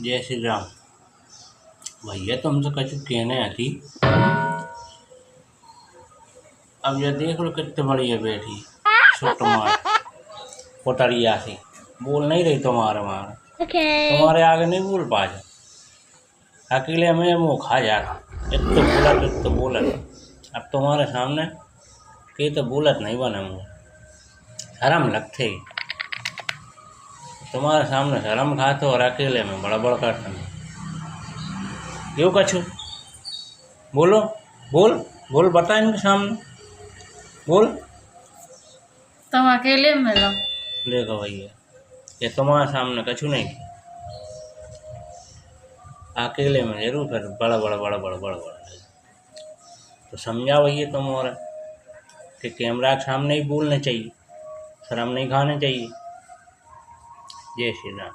जय श्री राम। भैया तुमसे कछु कहने आती। अब ये देख लो कितने बढ़िया बैठी छुट मार पोटरिया से बोल नहीं रही तुम्हारे मारे तुम्हारे आगे नहीं बोल पा जा अकेले में मुँह खा जाता इतना बोलत अब तुम्हारे सामने के तो बोलत नहीं बने मुँह शर्म लगते ही तुम्हारे सामने शर्म खाते और अकेले में बड़ा बड़ा करते क्यों कछु बोलो बोल बोल बता इनके सामने बोल तुम अकेले में लो देखो भैया ये तुम्हारे सामने कछु नहीं अकेले में जरूर फिर बड़ा तो समझा भैया तुम और कि कैमरा के सामने ही बोलना चाहिए शर्म नहीं खाने चाहिए। जय श्री राम।